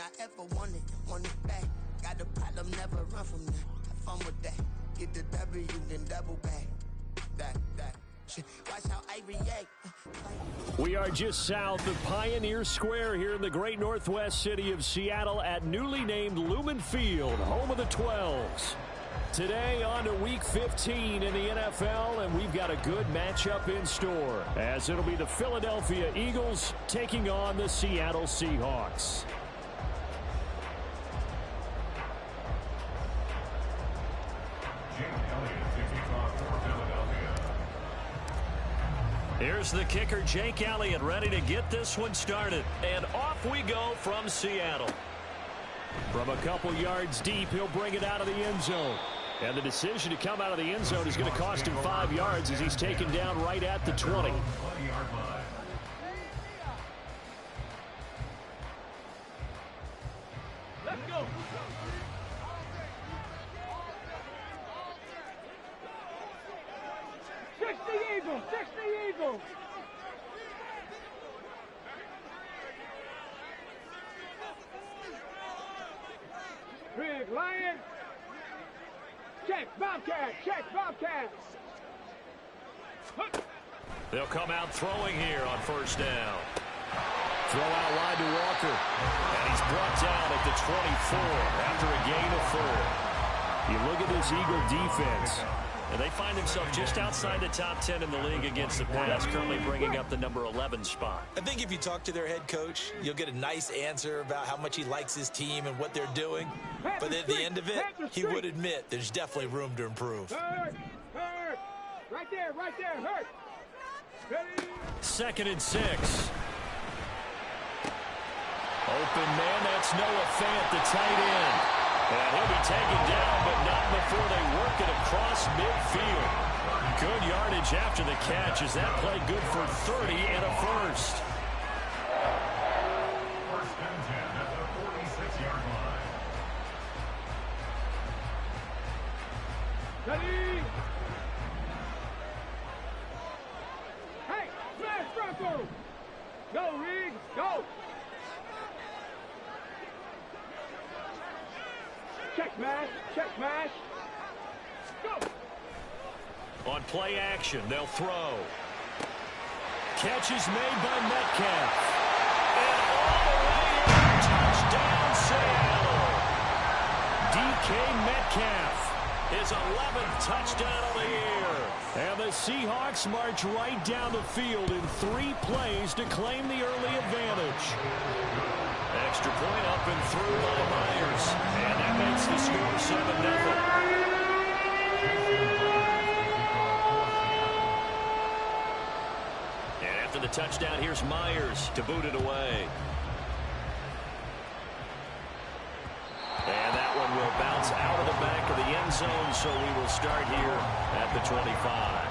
I ever wanted, want it back. Got a problem, never run from that. Have fun with that. Get the W, then double back. That. Watch how I react. We are just south of Pioneer Square here in the great northwest city of Seattle at newly named Lumen Field, home of the 12s. Today on to Week 15 in the NFL, and we've got a good matchup in store, as it'll be the Philadelphia Eagles taking on the Seattle Seahawks. Here's the kicker, Jake Elliott, ready to get this one started. And off we go from Seattle. From a couple yards deep, he'll bring it out of the end zone. And the decision to come out of the end zone is going to cost him 5 yards as he's taken down right at the 20. Let's go. Six the Eagles. Big Lion. Check Bobcat. They'll come out throwing here on first down. Throw out wide to Walker. And he's brought down at the 24 after a gain of 4. You look at this Eagle defense, and they find themselves just outside the top 10 in the league against the pass, currently bringing up the number 11 spot. I think if you talk to their head coach, you'll get a nice answer about how much he likes his team and what they're doing. But at the end of it, he would admit there's definitely room to improve. Hurt. Right there, hurt. Ready? 2nd and 6. Open man, that's Noah Fant, the tight end. And he'll be taken down, but not before they work it across midfield. Good yardage after the catch. Is that play good for 30 and a first? First and 10 at the 46-yard line. Ready? Hey, smash Bronco! Go, Riggs, go! Check smash. Go! On play action, they'll throw. Catch is made by Metcalf. And all the way in, touchdown Seattle. DK Metcalf, his 11th touchdown of the year. And the Seahawks march right down the field in 3 plays to claim the early advantage. Extra point up and through by Myers. And that makes the score 7-0. And after the touchdown, here's Myers to boot it away. And that one will bounce out of the back of the end zone, so we will start here at the 25.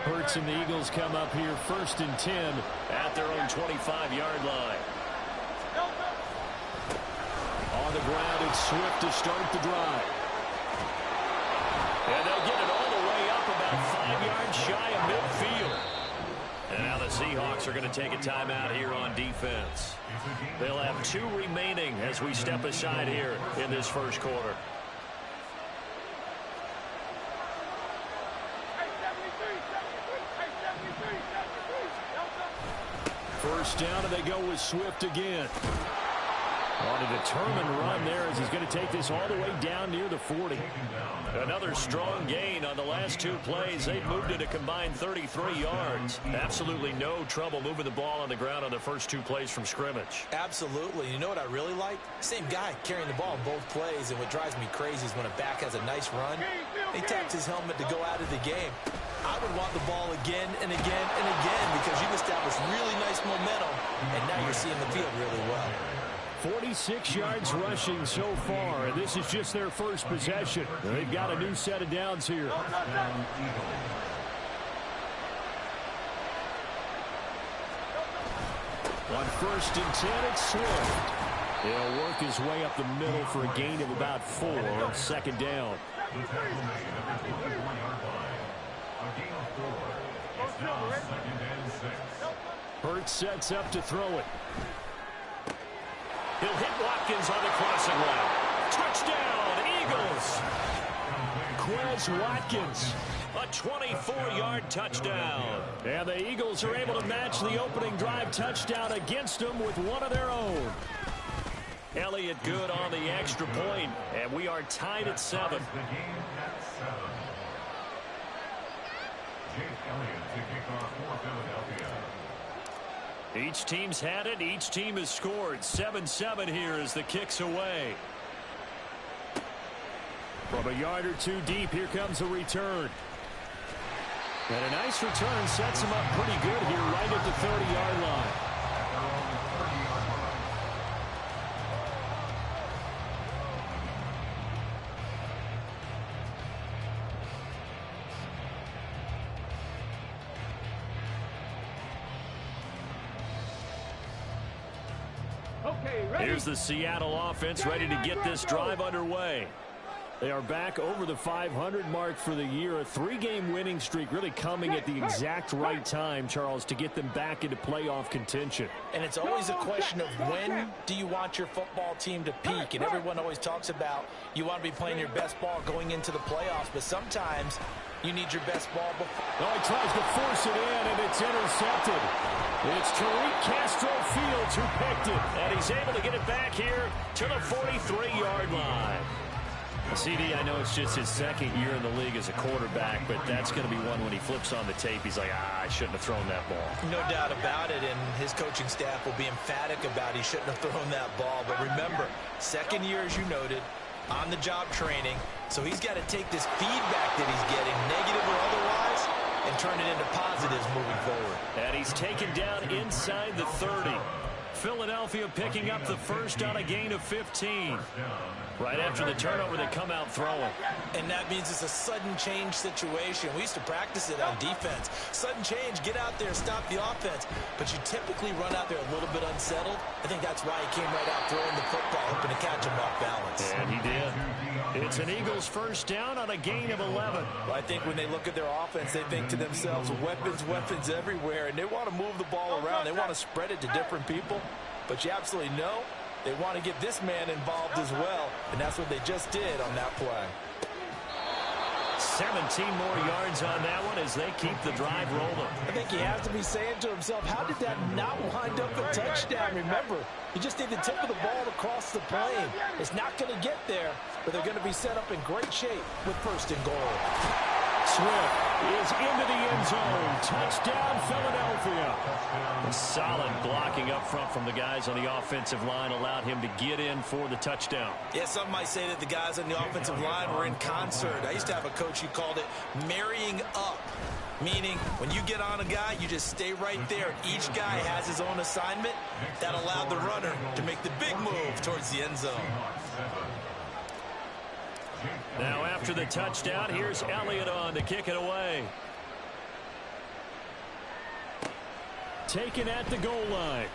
Hurts and the Eagles come up here 1st and 10 at their own 25-yard line. On the ground, it's Swift to start the drive. And they'll get it all the way up about 5 yards shy of midfield. And now the Seahawks are going to take a timeout here on defense. They'll have 2 remaining as we step aside here in this first quarter. First down, and they go with Swift again. On a determined run there as he's going to take this all the way down near the 40. Another strong gain on the last 2 plays. They've moved it a combined 33 yards. Absolutely no trouble moving the ball on the ground on the first 2 plays from scrimmage. Absolutely. You know what I really like? Same guy carrying the ball both plays, and what drives me crazy is when a back has a nice run, he taps his helmet to go out of the game. I would want the ball again and again and again because you've established really nice momentum, and now you're seeing the field really well. 46 yards rushing so far, and this is just their first possession. They've got a new set of downs here. On 1st and 10, it's Swift. He'll work his way up the middle for a gain of about 4. 2nd down. The tackle made at the 24-yard line. A gain of 4. It's now 2nd and 6. Hurts sets up to throw it. He'll hit Watkins on the crossing route. Touchdown, Eagles! Quez Watkins, a 24-yard touchdown. And the Eagles are able to match the opening drive touchdown against them with one of their own. Elliott good on the extra point, and we are tied at 7. The game at 7. Jake Elliott to kick off for Philadelphia. Each team's had it. Each team has scored. 7-7 here as the kick's away. From a yard or 2 deep, here comes a return. And a nice return sets him up pretty good here right at the 30-yard line. Here's the Seattle offense ready to get this drive underway. They are back over the 500 mark for the year. A 3-game winning streak really coming at the exact right time, Charles, to get them back into playoff contention. And it's always a question of when do you want your football team to peak? And everyone always talks about you want to be playing your best ball going into the playoffs, but sometimes you need your best ball before. Oh, he tries to force it in, and it's intercepted. It's Tariq Castro-Fields who picked it, and he's able to get it back here to the 43-yard line. CD, I know it's just his 2nd year in the league as a quarterback, but that's going to be one when he flips on the tape. He's like, I shouldn't have thrown that ball. No doubt about it, and his coaching staff will be emphatic about he shouldn't have thrown that ball. But remember, 2nd year, as you noted, on-the-job training, so he's got to take this feedback that he's getting, negative or otherwise, and turn it into positives moving forward. And he's taken down inside the 30. Philadelphia picking up the first on a gain of 15. Right after the turnover, they come out throwing. And that means it's a sudden change situation. We used to practice it on defense. Sudden change, get out there, stop the offense. But you typically run out there a little bit unsettled. I think that's why he came right out throwing the football, hoping to catch him off balance. And he did. It's an Eagles first down on a gain of 11. Well, I think when they look at their offense, they think to themselves, weapons, weapons everywhere. And they want to move the ball around. They want to spread it to different people. But you absolutely know they want to get this man involved as well, and that's what they just did on that play. 17 more yards on that one as they keep the drive rolling. I think he has to be saying to himself, how did that not wind up a touchdown? Remember, you just need the tip of the ball across the plane. It's not going to get there, but they're going to be set up in great shape with 1st and goal. Swift is into the end zone. Touchdown, Philadelphia. A solid blocking up front from the guys on the offensive line allowed him to get in for the touchdown. Yeah, some might say that the guys on the offensive line were in concert. I used to have a coach who called it marrying up, meaning when you get on a guy, you just stay right there. Each guy has his own assignment. That allowed the runner to make the big move towards the end zone. Now after the touchdown, here's Elliott on to kick it away. Taken at the goal line.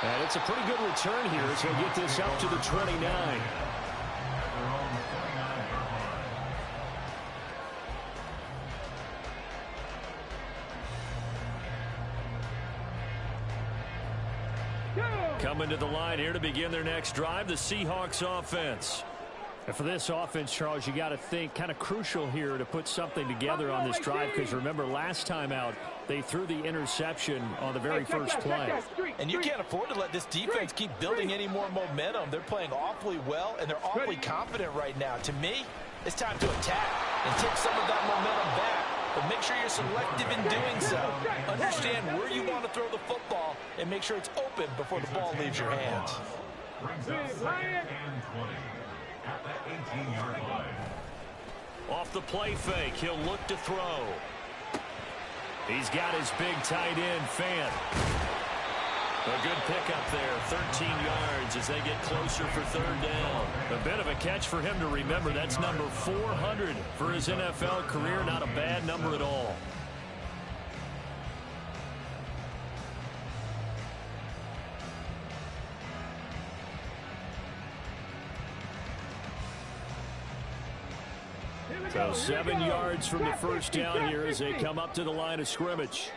And it's a pretty good return here as he'll get this up to the 29. Coming to the line here to begin their next drive, the Seahawks offense. And for this offense, Charles, you got to think kind of crucial here to put something together on this drive, because remember last time out they threw the interception on the very first play. And you can't afford to let this defense keep building any more momentum. They're playing awfully well, and they're awfully confident right now. To me, it's time to attack and take some of that momentum back. But make sure you're selective in doing so. Understand where you want to throw the football and make sure it's open before the ball leaves your hands. Brings up 2nd and 20 at the 18-yard line. Off the play fake, he'll look to throw. He's got his big tight end, Fant. A good pickup there, 13 yards as they get closer for third down. A bit of a catch for him to remember. That's number 400 for his NFL career. Not a bad number at all. So 7 yards from the first down here as they come up to the line of scrimmage.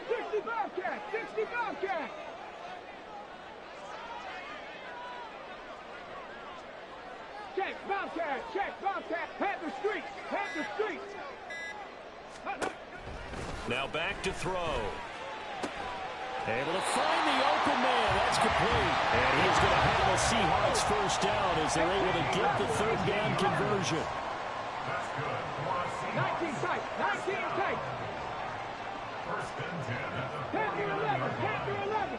60 Bobcat! 60 Bobcat! Check Bobcat! Check Bobcat! Head the street! Head the street! Now back to throw. Able to find the open man. That's complete. And he's going to have a Seahawks first down as they're able to get the third down conversion. 19 tight! 19 tight! First and 10 at the 10 to 11! 10 to 11!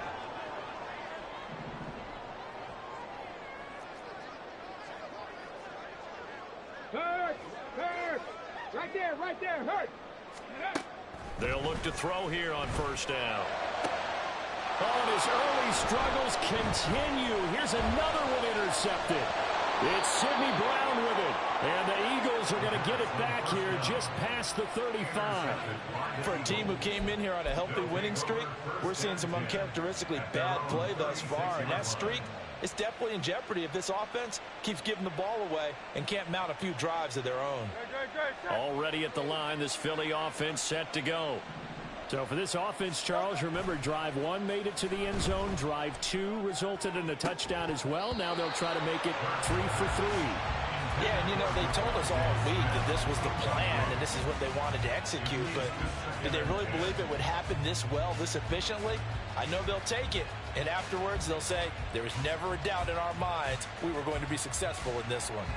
Hurt! Hurt! Right there! Right there! Hurt! They'll look to throw here on first down. Oh, and his early struggles continue. Here's another one intercepted. It's Sidney Brown with it. And the Eagles are going to get it back here just past the 35. For a team who came in here on a healthy winning streak, we're seeing some uncharacteristically bad play thus far. And that streak is definitely in jeopardy if this offense keeps giving the ball away and can't mount a few drives of their own. Already at the line, this Philly offense set to go. So for this offense, Charles, remember, drive 1 made it to the end zone. Drive 2 resulted in a touchdown as well. Now they'll try to make it 3 for 3. Yeah, and you know, they told us all week that this was the plan and this is what they wanted to execute, but did they really believe it would happen this well, this efficiently? I know they'll take it, and afterwards they'll say, there was never a doubt in our minds we were going to be successful in this one.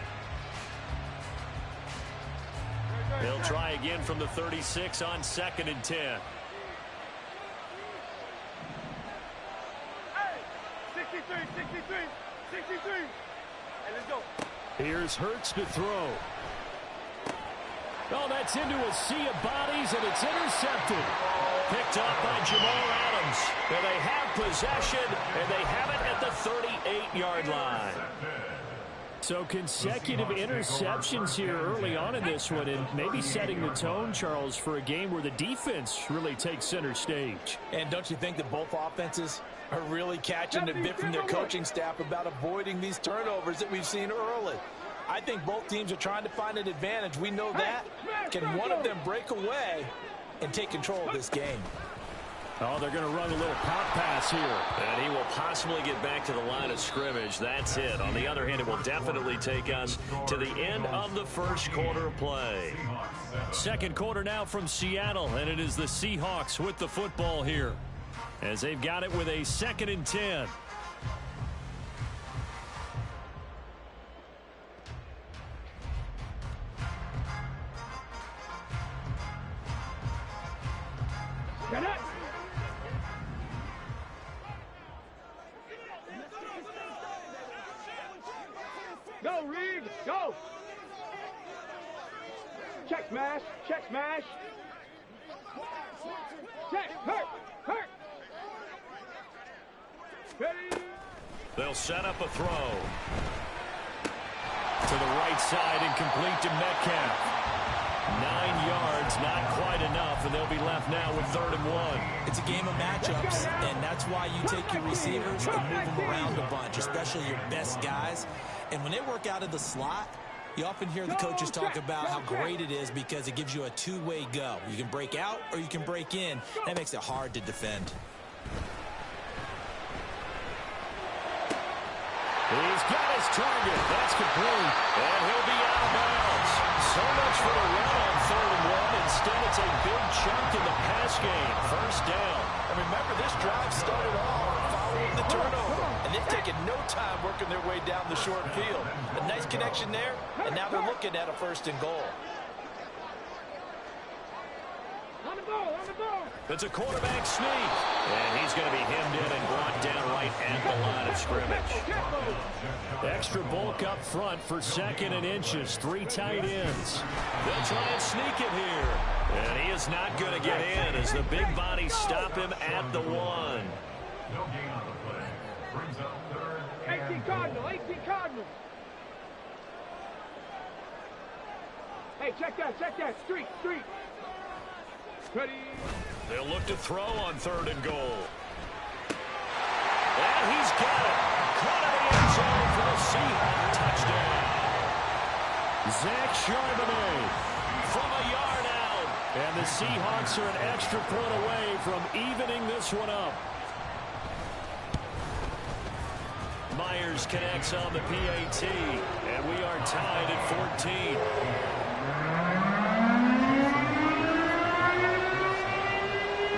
They'll try again from the 36 on 2nd and 10. 63, 63, 63. Hey, let's go. Here's Hurts to throw. Oh, that's into a sea of bodies, and it's intercepted. Picked up by Jamal Adams. And they have possession, and they have it at the 38-yard line. So consecutive interceptions here early on in this one, and maybe setting the tone, Charles, for a game where the defense really takes center stage. And don't you think that both offenses are really catching a bit from their coaching staff about avoiding these turnovers that we've seen early? I think both teams are trying to find an advantage. We know that. Can one of them break away and take control of this game? Oh, they're going to run a little pop pass here. And he will possibly get back to the line of scrimmage. That's it. On the other hand, it will definitely take us to the end of the first quarter play. Second quarter now from Seattle, and it is the Seahawks with the football here, as they've got it with a 2nd and 10. Get it! Go, Reed! Go! Check smash! Check smash! Check! Hurt! Hurt! Ready! They'll set up a throw. To the right side and complete to Metcalf. 9 yards, not quite enough, and they'll be left now with 3rd and 1. It's a game of matchups, and that's why you take your receivers and move them around a bunch, especially your best guys. And when they work out of the slot, you often hear the coaches talk about how great it is because it gives you a two-way go. You can break out or you can break in. That makes it hard to defend. He's got his target. That's complete. And he'll be out of bounds. So much for the run on 3rd and 1. Instead, it's a big chunk in the pass game. First down. And remember, this drive started off following the turnover. And they've taken no time working their way down the short field. A nice connection there, and now they're looking at a 1st and goal. On the ball! On the ball! It's a quarterback sneak. And he's going to be hemmed in and brought down right at the line of scrimmage. Extra bulk up front for 2nd and inches. 3 tight ends. They'll try and sneak it here. And he is not going to get in as the big bodies stop him at the 1. No gain on the play. Brings up third and 18 Cardinal, 18 Cardinal. Hey, check that. Street. Ready. They'll look to throw on 3rd and goal. And he's got it. Caught in the end zone for the Seahawks touchdown. Zach Charbonnet from a yard out. And the Seahawks are an extra point away from evening this one up. Myers connects on the PAT. And we are tied at 14.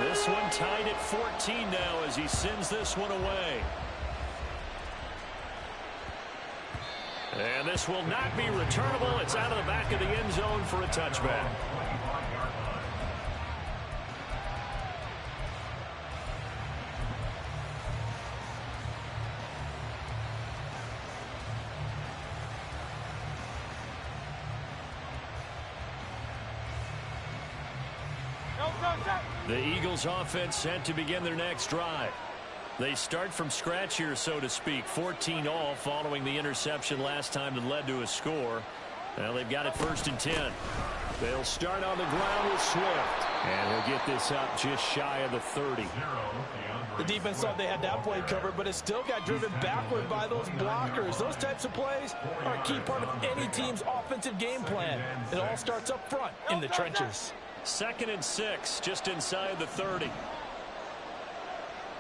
This one tied at 14 now as he sends this one away. And this will not be returnable. It's out of the back of the end zone for a touchback. The Eagles offense set to begin their next drive. They start from scratch here, so to speak. 14-all following the interception last time that led to a score. Now they've got it 1st and 10. They'll start on the ground with Swift. And he'll get this up just shy of the 30. The defense thought they had that play covered, but it still got driven backward by those blockers. Those types of plays are a key part of any team's offensive game plan. It all starts up front in the trenches. 2nd and 6, just inside the 30.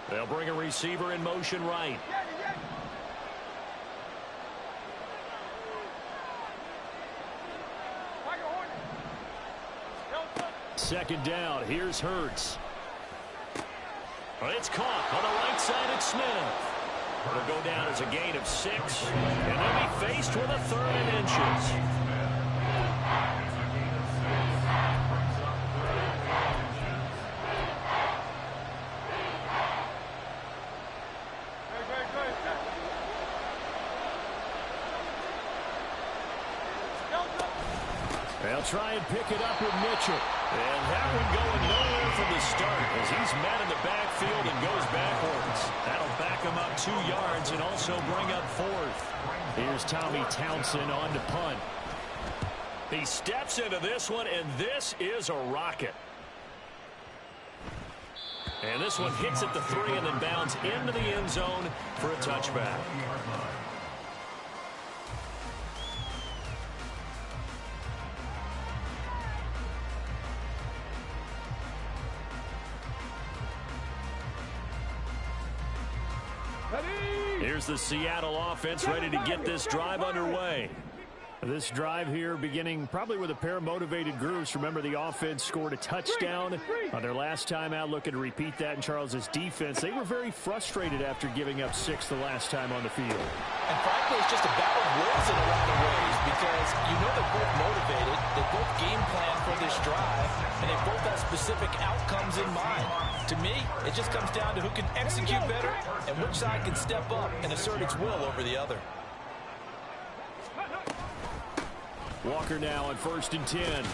They'll bring a receiver in motion right. Second down, here's Hurts. It's caught on the right side at Smith. It'll go down as a gain of 6, and they'll be faced with a 3rd and inches. They'll try and pick it up with Mitchell. And that one going nowhere from the start as he's met in the backfield and goes backwards. That'll back him up 2 yards and also bring up 4th. Here's Tommy Townsend on to punt. He steps into this one, and this is a rocket. And this one hits at the 3 and then bounds into the end zone for a touchback. Here's the Seattle offense ready to get this drive underway. This drive here beginning probably with a pair of motivated groups. Remember, the offense scored a touchdown on their last time out. Looking to repeat that in Charles's defense. They were very frustrated after giving up 6 the last time on the field. And frankly, it's just a battle of wills in a lot of ways because you know they're both motivated. They both game plan for this drive, and they both have specific outcomes in mind. To me, it just comes down to who can execute better and which side can step up and assert its will over the other. Walker now on 1st and 10.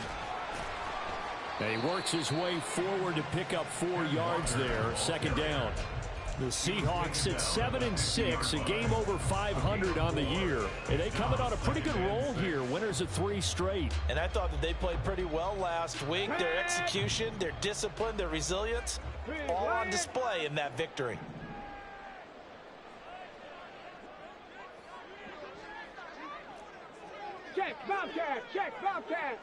And he works his way forward to pick up 4 yards there. 2nd down. The Seahawks at 7 and 6, a game over 500 on the year. And they coming on a pretty good roll here. Winners of 3 straight. And I thought that they played pretty well last week. Their execution, their discipline, their resilience, all on display in that victory. Check, Bobcat, Bobcat.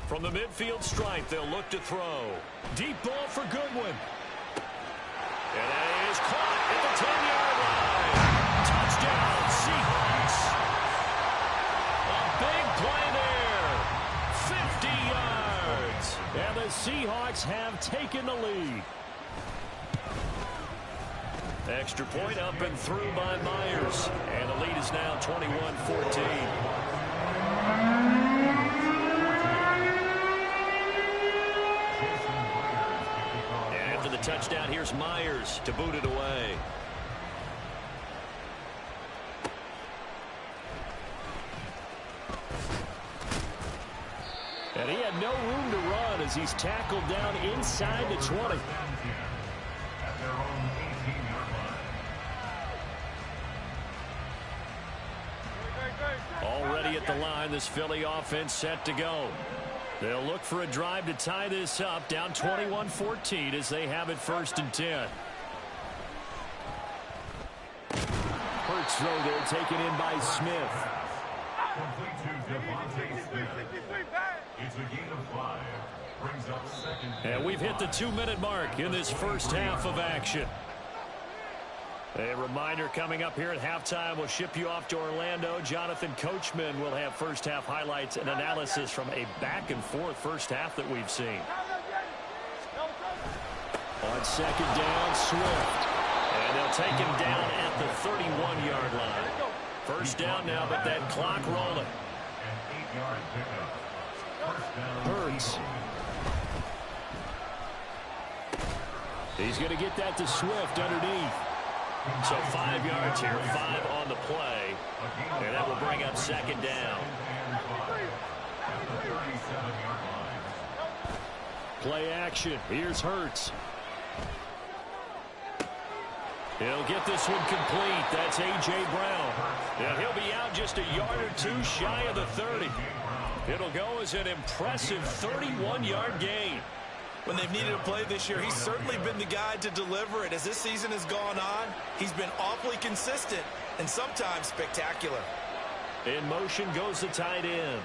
From the midfield stripe, they'll look to throw. Deep ball for Goodwin. And it is caught at the 10-yard line. Touchdown, Seahawks. A big play there. 50 yards. And the Seahawks have taken the lead. Extra point up and through by Myers. And the lead is now 21-14. And after the touchdown, here's Myers to boot it away. And he had no room to run as he's tackled down inside the 20. At their own 18-yard line. Already at the line, this Philly offense set to go. They'll look for a drive to tie this up, down 21-14 as they have it 1st and 10. Hurts throw there, taken in by Smith. Complete to Devontae Smith. It's a gain of 5. Brings up 2nd. And we've hit the 2-minute mark in this first half of action. A reminder coming up here at halftime, we'll ship you off to Orlando. Jonathan Coachman will have first half highlights and analysis from a back-and-forth first half that we've seen. On 2nd down, Swift. And they'll take him down at the 31-yard line. First down now, but that clock rolling. An 8-yard pickup. First down. Hurts. He's going to get that to Swift underneath. So 5 yards here, 5 on the play. And that will bring up 2nd down. At the 37-yard line. Play action. Here's Hurts. He'll get this one complete. That's A.J. Brown. And he'll be out just a yard or two shy of the 30. It'll go as an impressive 31-yard gain. When they've needed a play this year, he's certainly been the guy to deliver it. As this season has gone on, he's been awfully consistent and sometimes spectacular. In motion goes the tight end.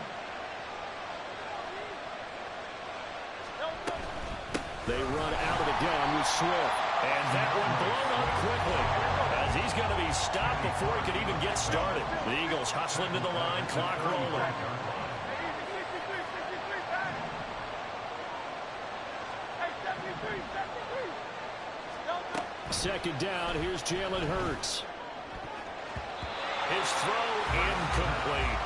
They run out of the gun with Swift. And that one blown up quickly as he's going to be stopped before he could even get started. The Eagles hustling to the line, clock rolling. Second down, here's Jalen Hurts. His throw incomplete.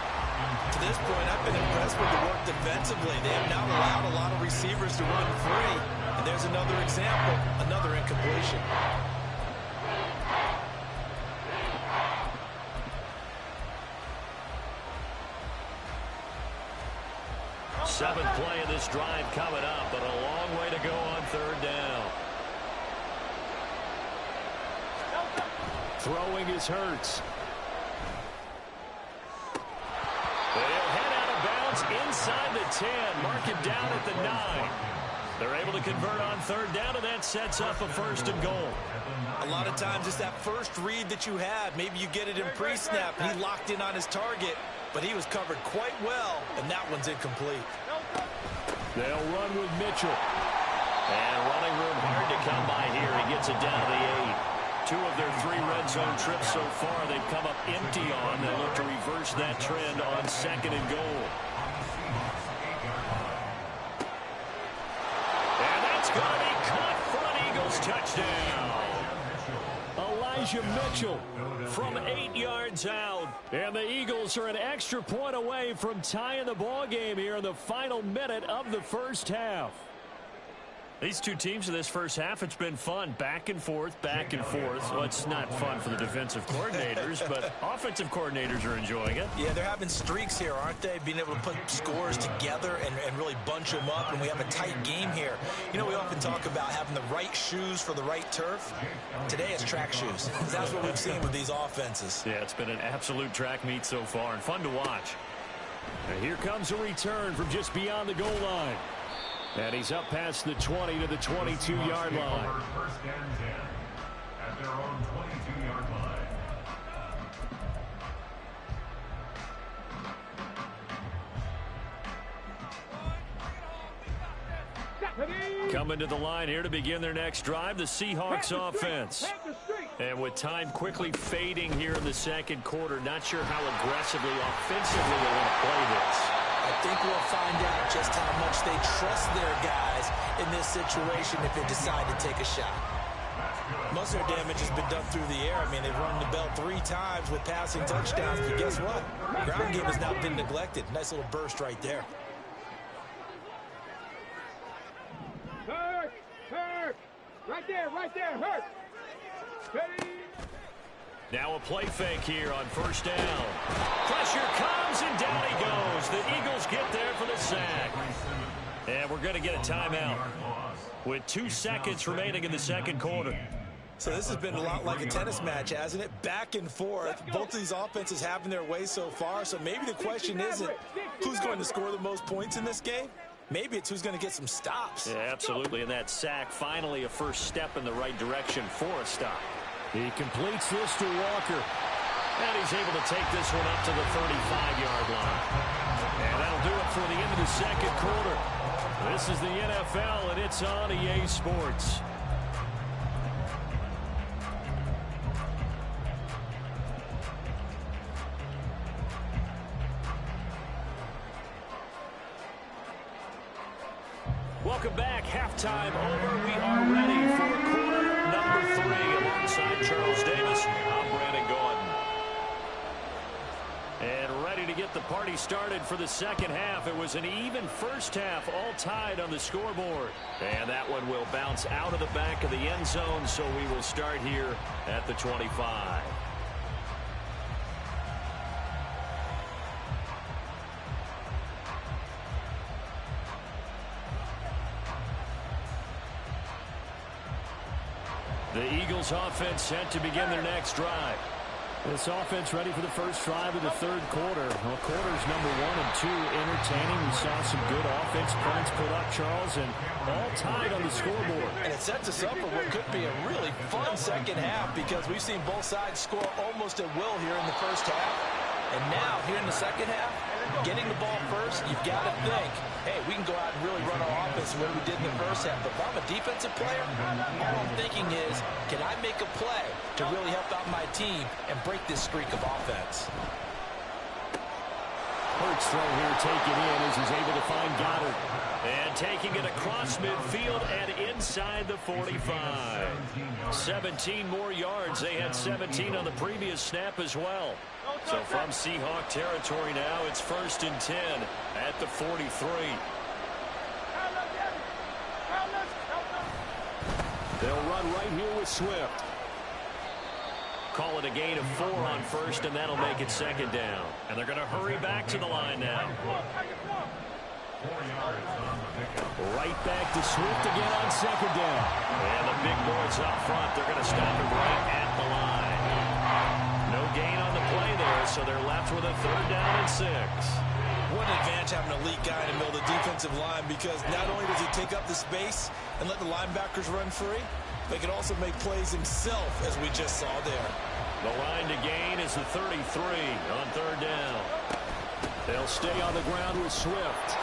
To this point, I've been impressed with the work defensively. They have not allowed a lot of receivers to run free. And there's another example, another incompletion. Seventh play of this drive coming up, but a long way to go on 3rd down. Throwing is Hurts. They'll head out of bounds inside the 10, mark it down at the 9. They're able to convert on 3rd down, and that sets up a 1st and goal. A lot of times it's that first read that you have. Maybe you get it in pre-snap, and he locked in on his target, but he was covered quite well, and that one's incomplete. They'll run with Mitchell. And running room hard to come by here. He gets it down to the 8. 2 of their 3 red zone trips so far they've come up empty on. They'll look to reverse that trend on 2nd and goal. And that's going to be caught for an Eagles touchdown. Elijah Mitchell from 8 yards out. And the Eagles are an extra point away from tying the ball game here in the final minute of the first half. These two teams in this first half, it's been fun. Back and forth, back and forth. Well, it's not fun for the defensive coordinators, but offensive coordinators are enjoying it. Yeah, they're having streaks here, aren't they? Being able to put scores together and really bunch them up, and we have a tight game here. You know, we often talk about having the right shoes for the right turf. Today it's track shoes. That's what we've seen with these offenses. Yeah, it's been an absolute track meet so far and fun to watch. And here comes a return from just beyond the goal line. And he's up past the 20 to the 22-yard line. First and 10 at their own 22-yard line. Coming to the line here to begin their next drive, the Seahawks offense. And with time quickly fading here in the second quarter, not sure how aggressively, offensively they want to play this. I think we'll find out just how much they trust their guys in this situation if they decide to take a shot. Most of their damage has been done through the air. I mean, they've rung the bell 3 times with passing touchdowns, but guess what? Ground game has now been neglected. Nice little burst right there. Hurt! Hurt! Right there, Hurt! Steady! Now a play fake here on first down. Pressure comes, and down he goes. The Eagles get there for the sack. And we're going to get a timeout with 2 seconds remaining in the second quarter. So this has been a lot like a tennis match, hasn't it? Back and forth. Both of these offenses having their way so far. So maybe the question isn't who's going to score the most points in this game. Maybe it's who's going to get some stops. Yeah, absolutely. And that sack, finally a first step in the right direction for a stop. He completes this to Walker. And he's able to take this one up to the 35-yard line. And that'll do it for the end of the second quarter. This is the NFL, and it's on EA Sports. Welcome back. Halftime over. We are ready for quarter number 3. Alongside Charles Davis, I'm Brandon Gordon. And ready to get the party started for the second half. It was an even first half, all tied on the scoreboard. And that one will bounce out of the back of the end zone, so we will start here at the 25. The Eagles offense set to begin their next drive. This offense ready for the first drive of the third quarter. Well, quarters number 1 and 2 entertaining. We saw some good offense points put up, Charles, and all tied on the scoreboard. And it sets us up for what could be a really fun second half because we've seen both sides score almost at will here in the first half. And now, here in the second half, getting the ball first, you've got to think, hey, we can go out and really run our offense the way we did in the first half. But if I'm a defensive player, all I'm thinking is, can I make a play to really help out my team and break this streak of offense? Hurts throw here taken in as he's able to find Goddard. And taking it across midfield and inside the 45. 17 more yards. They had 17 on the previous snap as well. So from Seahawk territory now, it's 1st and 10 at the 43. They'll run right here with Swift. Call it a gain of 4 on first, and that'll make it second down. And they're going to hurry back to the line now. Right back to Swift again on second down. And the big boys up front, they're going to stop him right at the line. No gain on the play there, so they're left with a 3rd down and 6. What an advantage having an elite guy in the middle of the defensive line because not only does he take up the space and let the linebackers run free, but he can also make plays himself, as we just saw there. The line to gain is the 33 on 3rd down. They'll stay on the ground with Swift.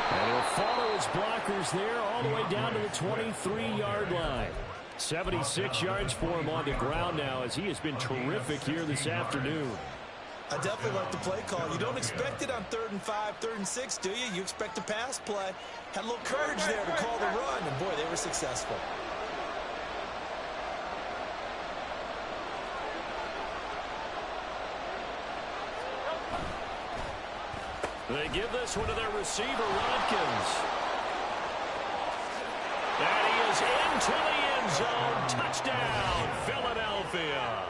And he'll follow his blockers there all the way down to the 23-yard line. 76 yards for him on the ground now as he has been terrific here this afternoon. I definitely like the play call. You don't expect it on 3rd and 5, 3rd and 6, do you? You expect a pass play. Had a little courage there to call the run, and boy, they were successful. They give this one to their receiver, Watkins. And he is into the end zone. Touchdown, Philadelphia.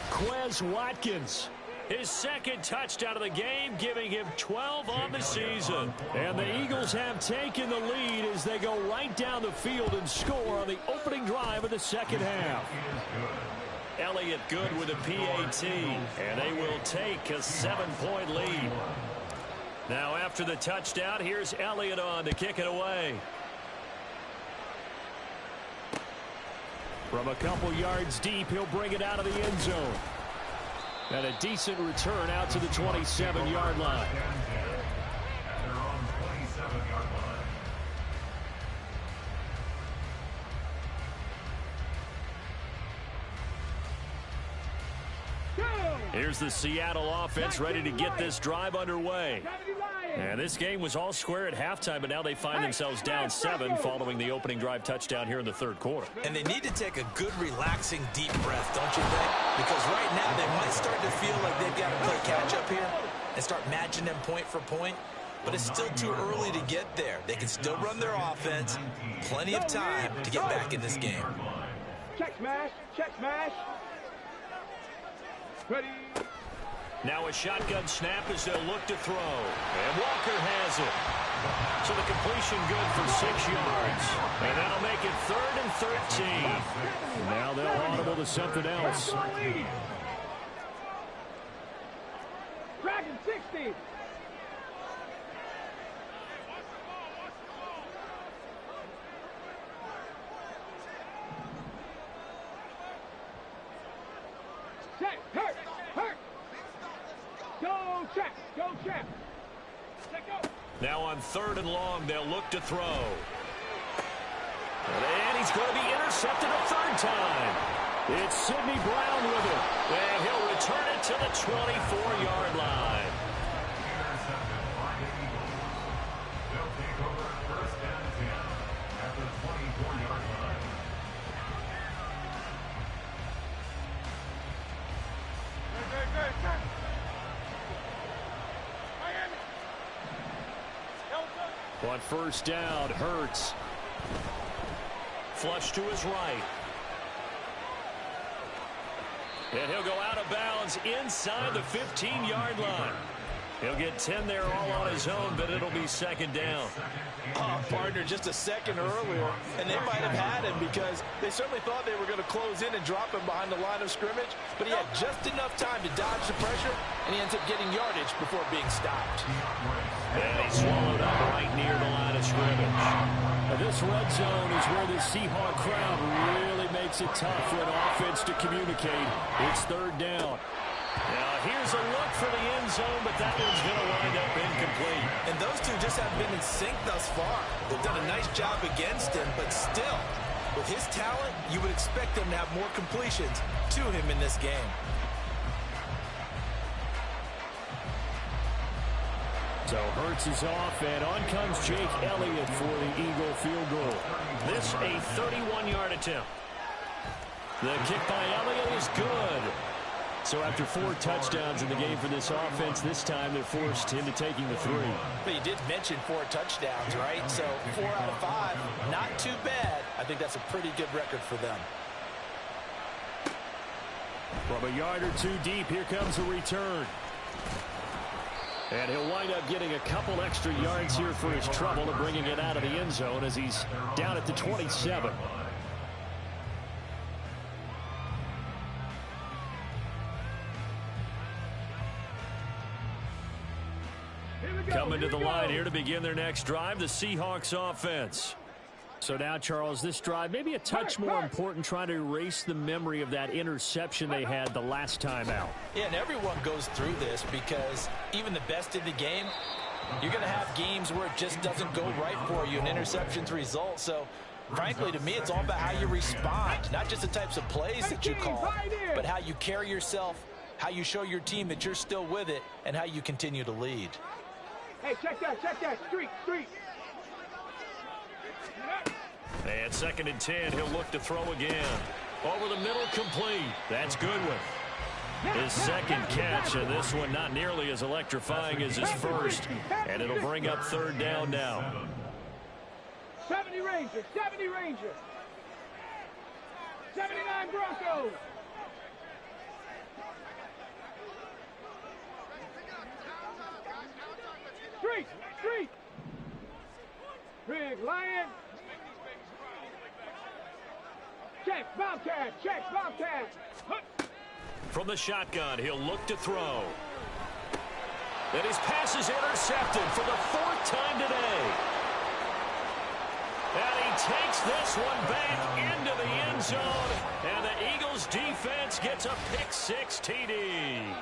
Quez Watkins. His 2nd touchdown of the game, giving him 12 on the season. And the Eagles have taken the lead as they go right down the field and score on the opening drive of the second half. Elliott good with a PAT, and they will take a 7-point lead. Now after the touchdown, here's Elliott on to kick it away. From a couple yards deep, he'll bring it out of the end zone. And a decent return out to the 27-yard line. They're on 27-yard line. Here's the Seattle offense ready to get this drive underway. And this game was all square at halftime, but now they find themselves down 7 following the opening drive touchdown here in the 3rd quarter. And they need to take a good, relaxing, deep breath, don't you think? Because right now they might start to feel like they've got to play catch-up here and start matching them point for point. But it's still too early to get there. They can still run their offense. Plenty of time to get back in this game. Check smash, check smash. Ready. Now a shotgun snap as they'll look to throw. And Walker has it. So the completion good for 6 yards. And that'll make it 3rd and 13. Now they'll audible to something else. Dragon 60. Check, hurt, hurt. Go check, go check. Check go. Now on 3rd and long, they'll look to throw. And he's going to be intercepted a 3rd time. It's Sidney Brown with it. And he'll return it to the 24-yard line. Intercepted by the Eagles. They'll take over 1st and 10 at the 24-yard line. On 1st down, Hurts. Flush to his right. And he'll go out of bounds inside the 15-yard line. He'll get 10 there all on his own, but it'll be 2nd down. Partner, just a second earlier, and they might have had him because they certainly thought they were going to close in and drop him behind the line of scrimmage, but he had just enough time to dodge the pressure, and he ends up getting yardage before being stopped. And he swallowed up right near the line of scrimmage. Now this red zone is where the Seahawk crowd really makes it tough for an offense to communicate. It's 3rd down. Now here's a look for the end zone, but that one's going to wind up incomplete. And those two just haven't been in sync thus far. They've done a nice job against him, but still, with his talent, you would expect him to have more completions to him in this game. So Hurts is off, and on comes Jake Elliott for the Eagle field goal. This a 31-yard attempt. The kick by Elliott is good. So after 4 touchdowns in the game for this offense, this time they're forced into taking the 3. But you did mention 4 touchdowns, right? So 4 out of 5, not too bad. I think that's a pretty good record for them. From a yard or 2 deep, here comes a return. And he'll wind up getting a couple extra yards here for his trouble and bringing it out of the end zone as he's down at the 27. Coming to the line here to begin their next drive, the Seahawks offense. So now, Charles, this drive maybe a touch more important, trying to erase the memory of that interception they had the last time out. Yeah, and everyone goes through this because even the best in the game, you're going to have games where it just doesn't go right for you and interceptions result. So, frankly, to me, it's all about how you respond, not just the types of plays that you call, but how you carry yourself, how you show your team that you're still with it, and how you continue to lead. Hey, check that, street. And 2nd and 10, he'll look to throw again. Over the middle, complete. That's Goodwin. His 2nd catch, and this one not nearly as electrifying as his first. And it'll bring up 3rd down now. 70 Rangers. 79 Broncos. Street. Big Lion. Check, Bobcat. From the shotgun, he'll look to throw. And his pass is intercepted for the 4th time today. And he takes this one back into the end zone. And the Eagles defense gets a pick-6 TD.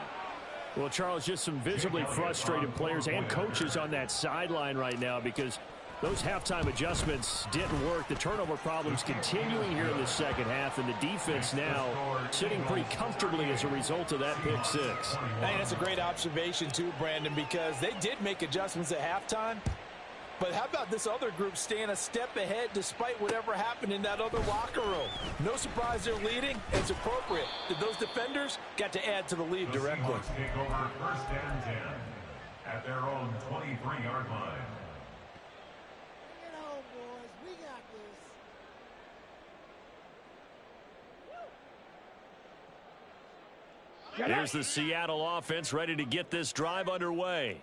Well, Charles, just some visibly frustrated players and coaches on that sideline right now because those halftime adjustments didn't work. The turnover problems continuing here in the 2nd half, and the defense now sitting pretty comfortably as a result of that pick-6. I think that's a great observation, too, Brandon, because they did make adjustments at halftime. But how about this other group staying a step ahead despite whatever happened in that other locker room? No surprise they're leading. It's appropriate that those defenders got to add to the lead directly. The Seahawks take over 1st and 10 at their own 23-yard line. Here's the Seattle offense ready to get this drive underway.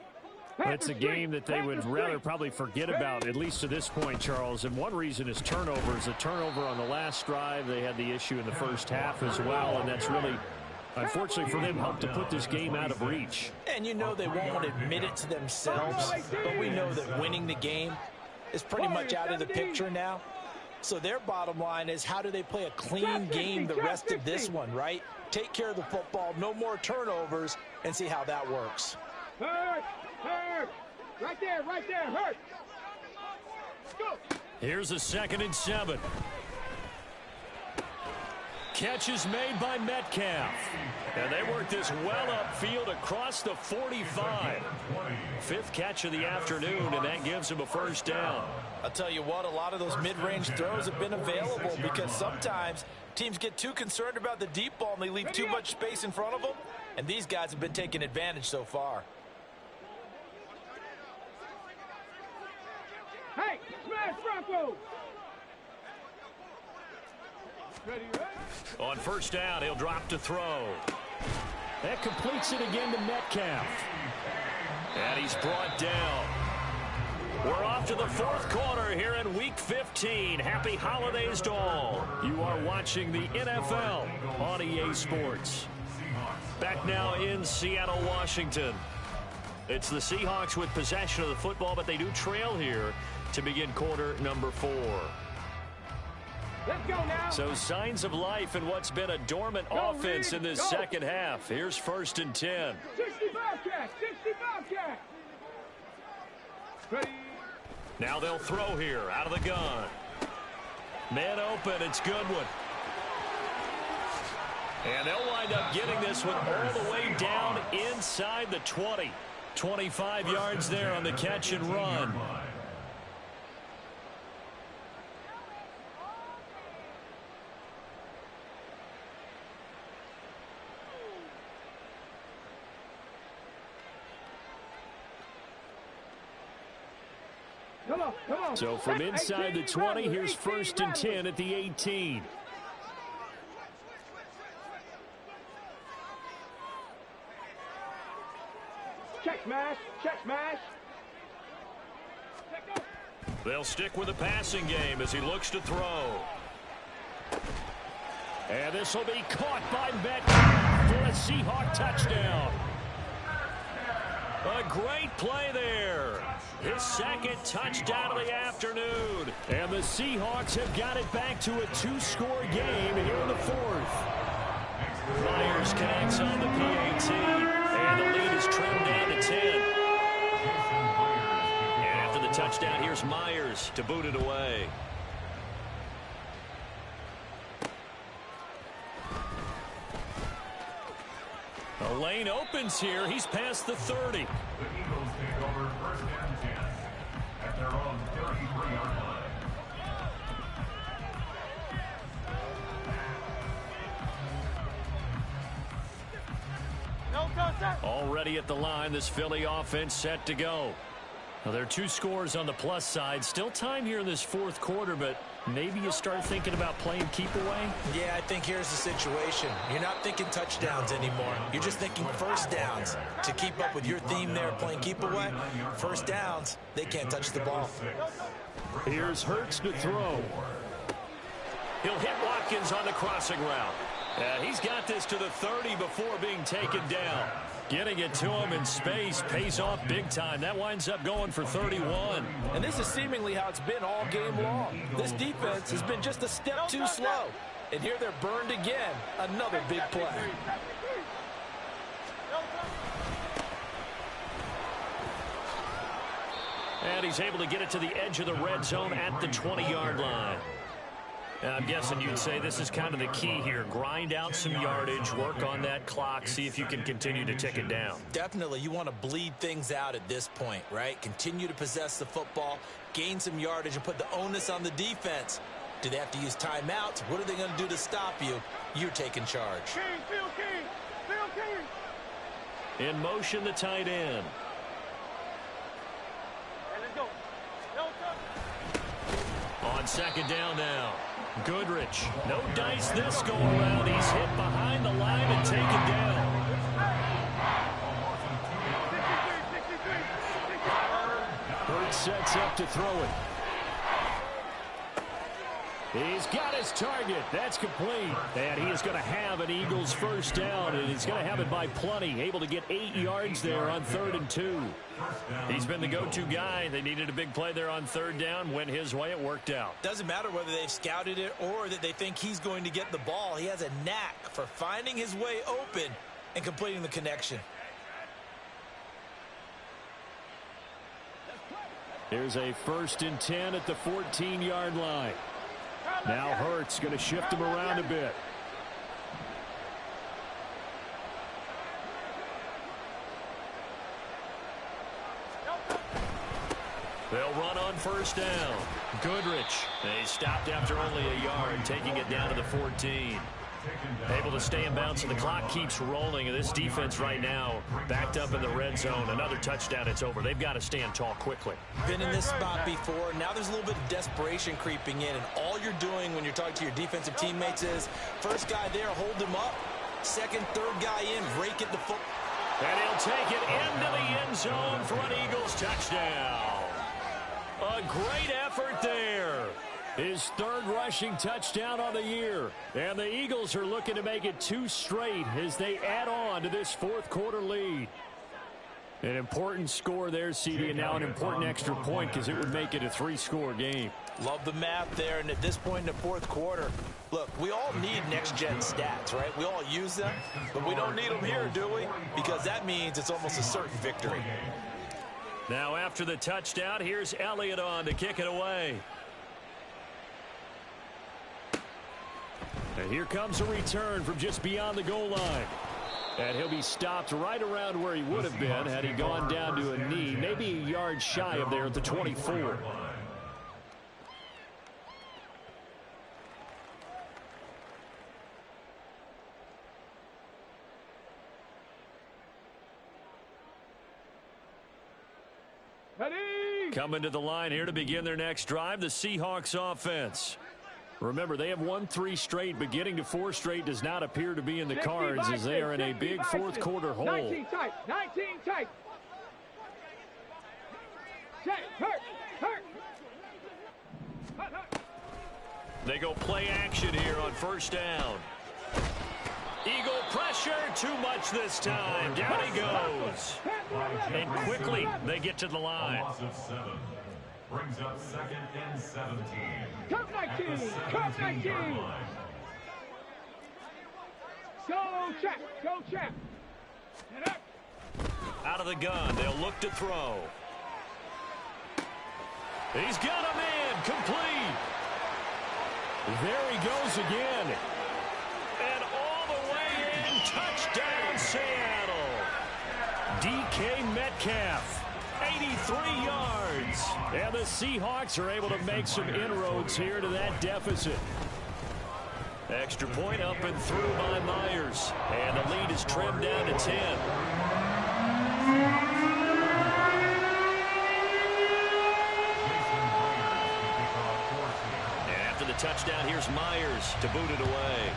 It's a game that they would rather probably forget about, at least to this point, Charles. And one reason is turnovers. A turnover on the last drive. They had the issue in the first half as well, and that's really, unfortunately for them, helped to put this game out of reach. And you know they won't admit it to themselves, but we know that winning the game is pretty much out of the picture now. So their bottom line is, how do they play a clean game the rest of this one, right? Take care of the football, no more turnovers, and see how that works. Hurt! Right there, hurt! Go! Here's a 2nd and 7. Catch is made by Metcalf. And they work this well upfield across the 45. 5th catch of the afternoon, and that gives him a first down. I'll tell you what, a lot of those mid-range throws have been available because sometimes teams get too concerned about the deep ball and they leave too much space in front of them. And these guys have been taking advantage so far. Hey, smash Bronco! Ready? On first down, he'll drop to throw. That completes it again to Metcalf. And he's brought down. We're off to the 4th quarter here in Week 15. Happy holidays to all. You are watching the NFL on EA Sports. Back now in Seattle, Washington. It's the Seahawks with possession of the football, but they do trail here to begin quarter number 4. Let's go now. So signs of life in what's been a dormant offense in this second half. Here's 1st and 10. 65 catch. Ready? Now they'll throw here out of the gun. Man open, it's Goodwin. And they'll wind up getting this one all the way down inside the 20. 25 yards there on the catch and run. Come on. So from inside the 20, here's 1st and 10 at the 18. Check smash. They'll stick with the passing game as he looks to throw. And this will be caught by Metcalf for a Seahawk touchdown. A great play there. His 2nd touchdown of the afternoon. And the Seahawks have got it back to a 2-score game here in the 4th. Myers connects on the PAT. And the lead is trimmed down to 10. And after the touchdown, here's Myers to boot it away. The lane opens here. He's past the 30. The Eagles take over 1st and 10 at their own 33-yard line. Already at the line, this Philly offense set to go. Well, there are 2 scores on the plus side. Still time here in this 4th quarter, but maybe you start thinking about playing keep away? Yeah, I think here's the situation. You're not thinking touchdowns anymore. You're just thinking first downs. To keep up with your theme there, playing keep away, first downs, they can't touch the ball. Here's Hurts to throw. He'll hit Watkins on the crossing route. He's got this to the 30 before being taken down. Getting it to him in space pays off big time. That winds up going for 31. And this is seemingly how it's been all game long. This defense has been just a step too slow. And here they're burned again. Another big play. And he's able to get it to the edge of the red zone at the 20-yard line. I'm guessing you'd say this is kind of the key here. Grind out some yardage, work on that clock, see if you can continue to tick it down. Definitely, you want to bleed things out at this point, right? Continue to possess the football, gain some yardage, and put the onus on the defense. Do they have to use timeouts? What are they going to do to stop you? You're taking charge. Phil King. In motion, the tight end. Let's go. On 2nd down now. Goodrich. No dice this go around. He's hit behind the line and taken down. sets up to throw it. He's got his target. That's complete. And he is going to have an Eagles first down, and he's going to have it by plenty. Able to get 8 yards there on 3rd and 2. He's been the go-to guy. They needed a big play there on 3rd down. Went his way. It worked out. Doesn't matter whether they've scouted it or that they think he's going to get the ball. He has a knack for finding his way open and completing the connection. Here's a 1st and 10 at the 14-yard line. Now Hurts going to shift him around a bit. They'll run on 1st down. Goodrich. They stopped after only a yard, taking it down to the 14. Able to stay in bounds, and the clock keeps rolling. And this defense right now backed up in the red zone. Another touchdown, it's over. They've got to stand tall quickly. Been in this spot before. Now there's a little bit of desperation creeping in. And all you're doing when you're talking to your defensive teammates is, first guy there, hold him up. Second, third guy in, rake it to foot. And he'll take it into the end zone for an Eagles touchdown. A great effort there. His 3rd rushing touchdown on the year. And the Eagles are looking to make it 2 straight as they add on to this 4th quarter lead. An important score there, CD, and now an important extra point because it would make it a 3-score game. Love the math there, and at this point in the 4th quarter, look, we all need next-gen stats, right? We all use them, but we don't need them here, do we? Because that means it's almost a certain victory. Now after the touchdown, here's Elliott on to kick it away. And here comes a return from just beyond the goal line. And he'll be stopped right around where he would have been had he gone down to a knee, maybe a yard shy of there at the 24. Coming to the line here to begin their next drive, the Seahawks offense. Remember, they have won 3 straight, but getting to 4 straight does not appear to be in the cards as they are in a big 4th quarter hole. 19 tight, 19 tight. Check, hurt. They go play action here on 1st down. Eagle pressure, too much this time. Down he goes. And quickly, they get to the line. Loss of 7. Brings up 2nd and 17. Come 19, come 19. Go check. Out of the gun, they'll look to throw. He's got him in, complete. There he goes again. And all the way in, touchdown Seattle. DK Metcalf. 83 yards. And the Seahawks are able to make some inroads here to that deficit. Extra point up and through by Myers. And the lead is trimmed down to 10. And after the touchdown, here's Myers to boot it away.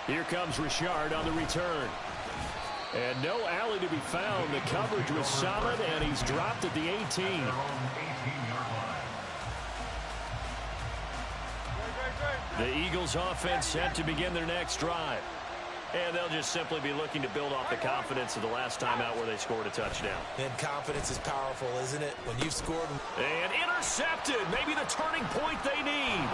Here comes Richard on the return. And no alley to be found. The coverage was solid, and he's dropped at the 18. The Eagles offense set to begin their next drive. And they'll just simply be looking to build off the confidence of the last time out where they scored a touchdown. And confidence is powerful, isn't it? When you've scored. And intercepted. Maybe the turning point they need.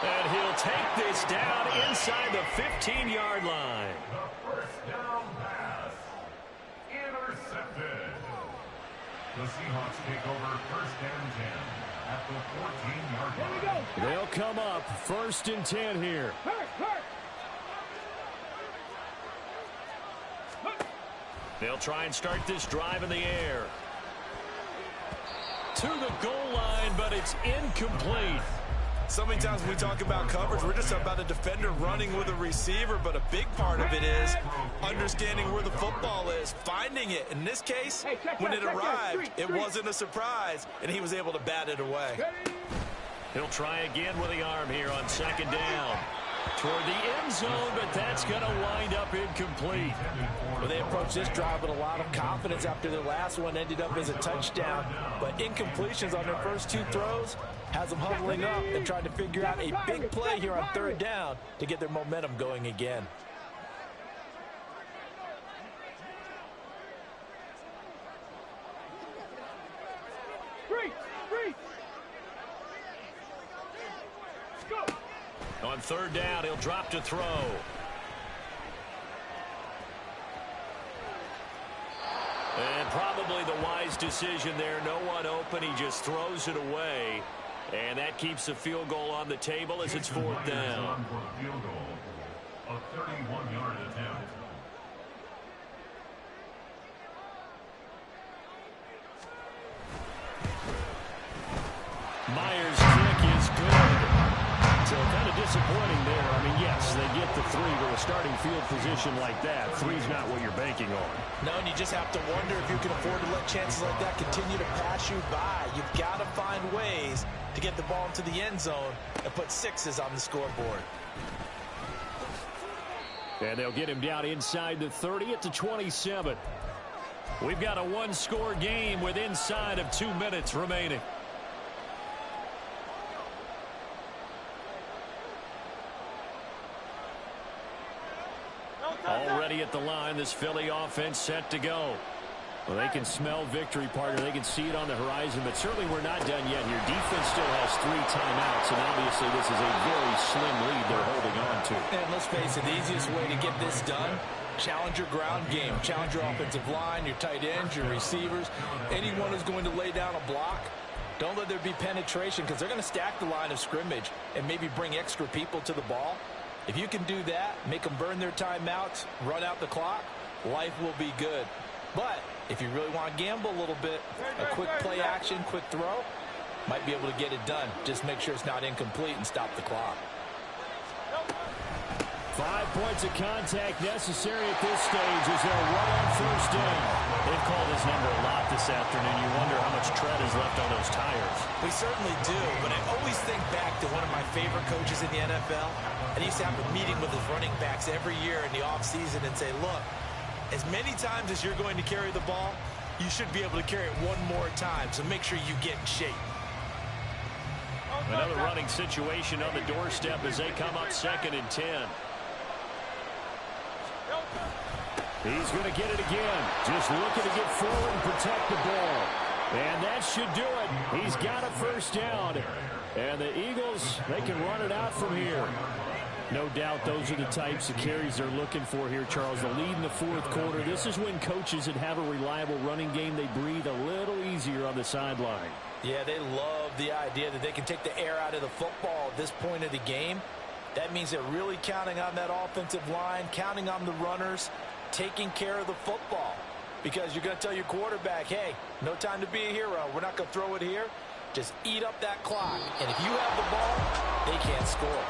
And he'll take this down inside the 15-yard line. The first down pass. Intercepted. The Seahawks take over 1st and 10 at the 14-yard line. They'll come up 1st and 10 here. They'll try and start this drive in the air. To the goal line, but it's incomplete. So many times when we talk about coverage, we're just about a defender running with a receiver, but a big part of it is understanding where the football is, finding it. In this case, when it arrived, it wasn't a surprise, and he was able to bat it away. He'll try again with the arm here on 2nd down. toward the end zone, but that's going to wind up incomplete. Well, they approached this drive with a lot of confidence after their last one ended up as a touchdown. But incompletions on their first two throws has them huddling up and trying to figure out a big play here on third down to get their momentum going again. On third down, he'll drop to throw. And probably the wise decision there. No one open. He just throws it away. And that keeps the field goal on the table as it's fourth down. A 31-yard attempt. Myers' kick is good. So kind of disappointing there. I mean, yes, they get the three, but a starting field position like that, three's not what you're banking on. No, and you just have to wonder if you can afford to let chances like that continue to pass you by. You've got to find ways to get the ball into the end zone and put sixes on the scoreboard. And they'll get him down inside the 30 at the 27. We've got a one-score game with inside of 2 minutes remaining. Already at the line, this Philly offense set to go. Well, they can smell victory, partner. They can see it on the horizon, but certainly we're not done yet here. Defense still has 3 timeouts, and obviously this is a very slim lead they're holding on to. And let's face it, the easiest way to get this done, challenge your ground game. Challenge your offensive line, your tight ends, your receivers. Anyone who's going to lay down a block, don't let there be penetration because they're going to stack the line of scrimmage and maybe bring extra people to the ball. If you can do that, make them burn their timeouts, run out the clock, life will be good. But if you really want to gamble a little bit, a quick play action, quick throw, might be able to get it done. Just make sure it's not incomplete and stop the clock. 5 points of contact necessary at this stage as they'll run on first down. They've called his number a lot this afternoon. You wonder how much tread is left on those tires. We certainly do, but I always think back to one of my favorite coaches in the NFL. And he used to have a meeting with his running backs every year in the offseason and say, look, as many times as you're going to carry the ball, you should be able to carry it one more time, so make sure you get in shape. Another running situation on the doorstep as they come up 2nd and 10. He's going to get it again. Just looking to get forward and protect the ball. And that should do it. He's got a first down. And the Eagles, they can run it out from here. No doubt those are the types of carries they're looking for here, Charles. The lead in the fourth quarter. This is when coaches that have a reliable running game, they breathe a little easier on the sideline. Yeah, they love the idea that they can take the air out of the football at this point of the game. That means they're really counting on that offensive line, counting on the runners, taking care of the football. Because you're going to tell your quarterback, hey, no time to be a hero. We're not going to throw it here. Just eat up that clock. And if you have the ball, they can't score.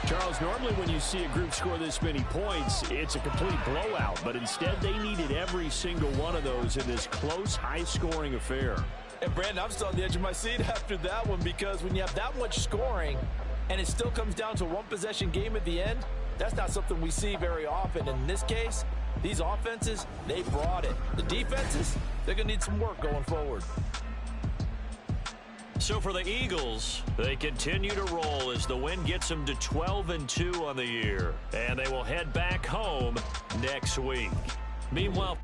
Charles, normally when you see a group score this many points, it's a complete blowout. But instead, they needed every single one of those in this close, high-scoring affair. And, Brandon, I'm still on the edge of my seat after that one because when you have that much scoring and it still comes down to a one-possession game at the end, that's not something we see very often. In this case, these offenses, they brought it. The defenses, they're going to need some work going forward. So for the Eagles, they continue to roll as the win gets them to 12-2 on the year. And they will head back home next week. Meanwhile,